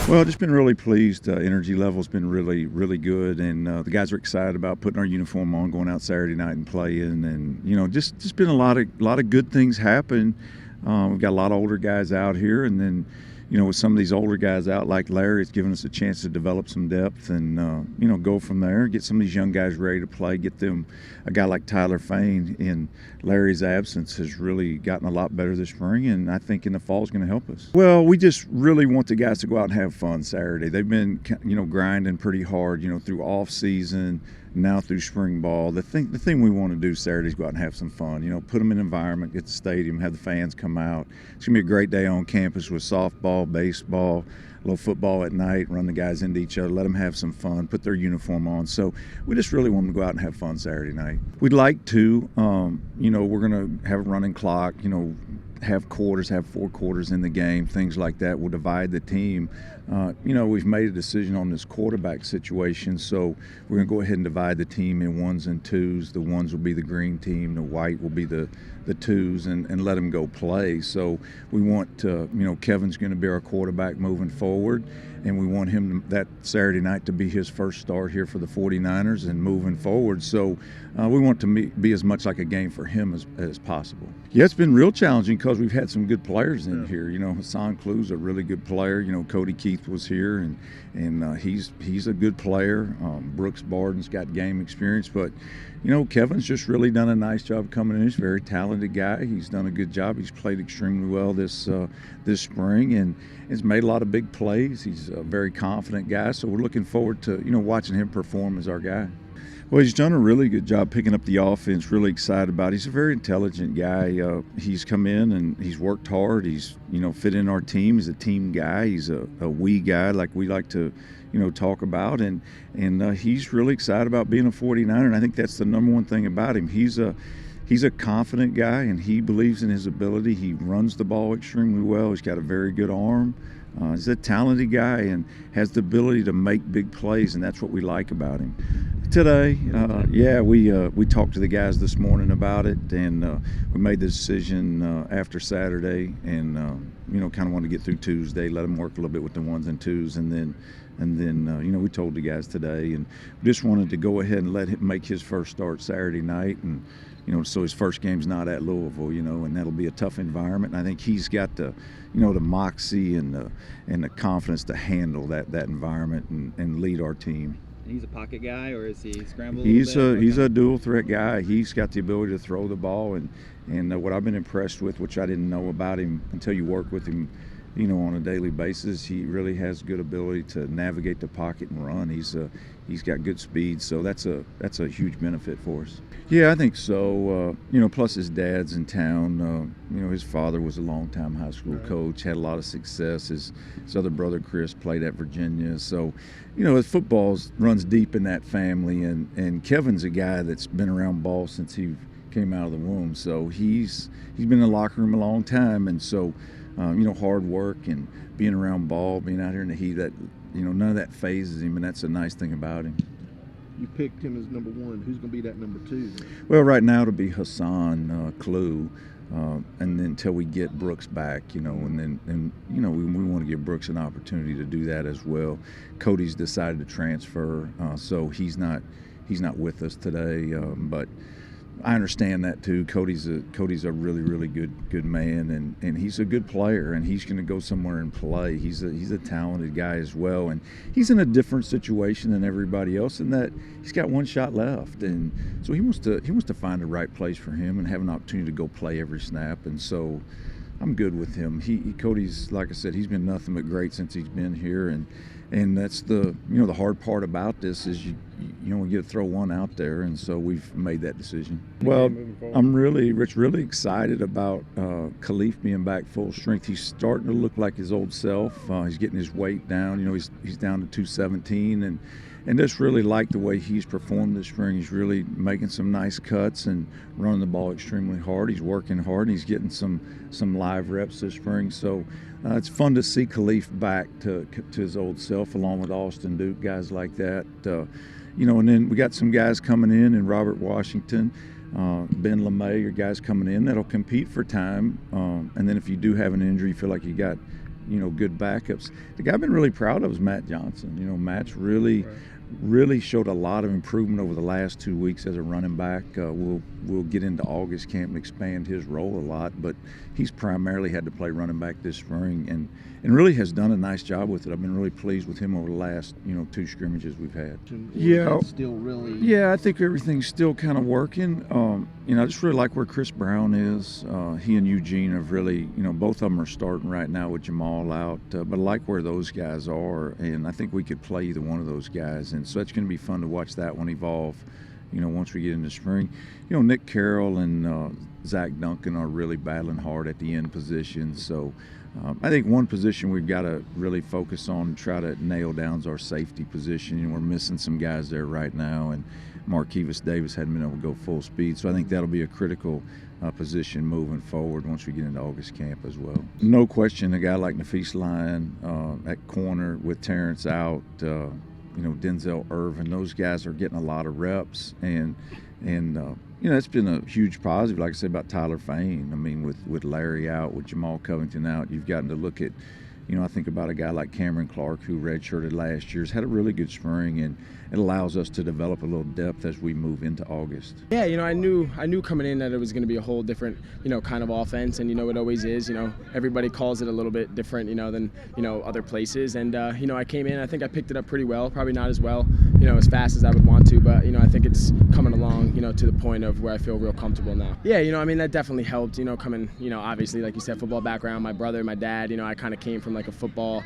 Well, just been really pleased. Energy level's been really, really good, and the guys are excited about putting our uniform on, going out Saturday night and playing, and just been a lot of good things happen. We've got a lot of older guys out here, and then with some of these older guys out like Larry, it's given us a chance to develop some depth and go from there. Get some of these young guys ready to play. Get them a guy like Tyler Fain in Larry's absence has really gotten a lot better this spring, and I think in the fall is going to help us. Well, we just really want the guys to go out and have fun Saturday. They've been grinding pretty hard through off season, now through spring ball. The thing we want to do Saturday is go out and have some fun. Put them in an environment, get the stadium, have the fans come out. It's gonna be a great day on campus with softball, baseball, a little football at night. Run the guys into each other, let them have some fun, put their uniform on. So we just really want them to go out and have fun Saturday night. We'd like to. We're gonna have a running clock. Have quarters, have 4 quarters in the game, things like that. We'll divide the team. We've made a decision on this quarterback situation, so we're going to go ahead and divide the team in 1s and 2s. The 1s will be the green team, the white will be the 2s, and let them go play. So we want Kevin's going to be our quarterback moving forward, and we want him that Saturday night to be his first start here for the 49ers and moving forward. So we want to be as much like a game for him as possible. Yeah, it's been real challenging because we've had some good players in here. Hassan Klu's a really good player. Cody Keith was here, and he's a good player. Brooks Barden's got game experience, but Kevin's just really done a nice job coming in. He's a very talented guy. He's done a good job. He's played extremely well this spring and has made a lot of big plays. He's a very confident guy, so we're looking forward to watching him perform as our guy. Well, he's done a really good job picking up the offense. Really excited about it. He's a very intelligent guy. He's come in and he's worked hard. He's fit in our team. He's a team guy. He's a we guy, like we like to talk about, and he's really excited about being a 49er. And I think that's the number one thing about him. He's a confident guy, and he believes in his ability. He runs the ball extremely well. He's got a very good arm. He's a talented guy and has the ability to make big plays, and that's what we like about him. Today, we talked to the guys this morning about it, and we made the decision after Saturday, and kind of wanted to get through Tuesday, let them work a little bit with the 1s and 2s, and then we told the guys today, and we just wanted to go ahead and let him make his first start Saturday night, and so his first game's not at Louisville, and that'll be a tough environment. And I think he's got the moxie and the confidence to handle that environment and lead our team. And he's a pocket guy, or is he scrambled? He's a dual threat guy. He's got the ability to throw the ball, and what I've been impressed with, which I didn't know about him until you work with him, on a daily basis, he really has good ability to navigate the pocket and run. He's got good speed, so that's a huge benefit for us. Yeah, I think so. Plus his dad's in town. His father was a longtime high school coach, had a lot of success. His other brother Chris played at Virginia, so his football runs deep in that family. And Kevin's a guy that's been around ball since he came out of the womb, so he's been in the locker room a long time, and so. Hard work and being around ball, being out here in the heat, that none of that phases him, and that's a nice thing about him. You picked him as number 1. Who's going to be that number 2? Well, right now it'll be Hassan Klu, and then until we get Brooks back, we want to give Brooks an opportunity to do that as well. Cody's decided to transfer, so he's not with us today, but. I understand that too. Cody's a really, really good man, and he's a good player, and he's going to go somewhere and play. He's a talented guy as well, and he's in a different situation than everybody else in that he's got 1 shot left, and so he wants to find the right place for him and have an opportunity to go play every snap, and so I'm good with him. Cody's, like I said, he's been nothing but great since he's been here, and that's the hard part about this is you get to throw one out there, and so we've made that decision. Well, I'm really excited about Khalif being back full strength. He's starting to look like his old self. He's getting his weight down. He's down to 217, and just really like the way he's performed this spring. He's really making some nice cuts and running the ball extremely hard. He's working hard. He's getting some live reps this spring. So it's fun to see Khalif back to his old self, along with Austin Duke, guys like that. And then we got some guys coming in, and Robert Washington, Ben LeMay are guys coming in that'll compete for time. And then if you do have an injury, you feel like you got good backups. The guy I've been really proud of is Matt Johnson. Matt's really showed a lot of improvement over the last 2 weeks as a running back. We'll get into August camp and expand his role a lot, but he's primarily had to play running back this spring and really has done a nice job with it. I've been really pleased with him over the last 2 scrimmages we've had. Yeah, still really. Yeah, I think everything's still kind of working. I just really like where Chris Brown is. He and Eugene have really, both of them are starting right now with Jamal out, but I like where those guys are, and I think we could play either one of those guys, and so it's going to be fun to watch that one evolve. Once we get into spring, Nick Carroll and Zach Duncan are really battling hard at the end position. So I think one position we've got to really focus on and try to nail down is our safety position. We're missing some guys there right now, and Marquivas Davis hadn't been able to go full speed. So I think that'll be a critical position moving forward once we get into August camp as well. No question, a guy like Nafis Lyon at corner with Terrence out, Denzel Irvin, those guys are getting a lot of reps, and it's been a huge positive. Like I said about Tyler Fain, with Larry out, with Jamal Covington out, you've gotten to look at, I think about a guy like Cameron Clark, who redshirted last year, has had a really good spring, and it allows us to develop a little depth as we move into August. Yeah, I knew coming in that it was going to be a whole different, kind of offense, and it always is. Everybody calls it a little bit different, than other places, and I came in. I think I picked it up pretty well. Probably not as well, as fast as I would want to, but I think it's coming along, to the point of where I feel real comfortable now. Yeah, that definitely helped. Coming, obviously, like you said, football background. My brother, my dad, I kind of came from like a football,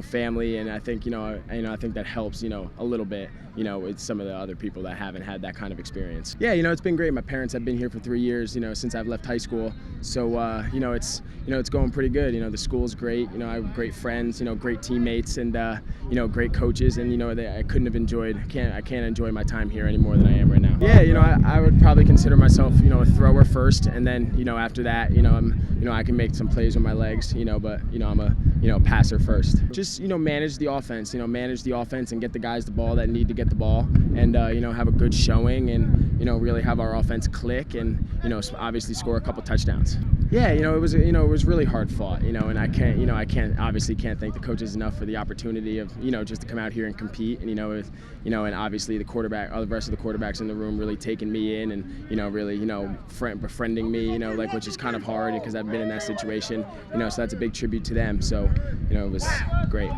family, and I think, I think that helps, a little bit. With some of the other people that haven't had that kind of experience. Yeah, it's been great. My parents have been here for 3 years, since I've left high school. So, it's going pretty good. The school's great. I have great friends, great teammates, and great coaches. And I couldn't have enjoyed. I can't enjoy my time here any more than I am right now. Yeah, I would probably consider myself, a thrower first, and then, after that, I can make some plays with my legs, but I'm a passer first. Just manage the offense. Manage the offense and get the guys the ball that need to get the ball, and have a good showing, and really have our offense click, and obviously score a couple touchdowns. Yeah, it was really hard fought, and I can't obviously thank the coaches enough for the opportunity of just to come out here and compete, and and obviously the rest of the quarterbacks in the room really taking me in, and really befriending me, which is kind of hard because I've been in that situation, so that's a big tribute to them. So it was great.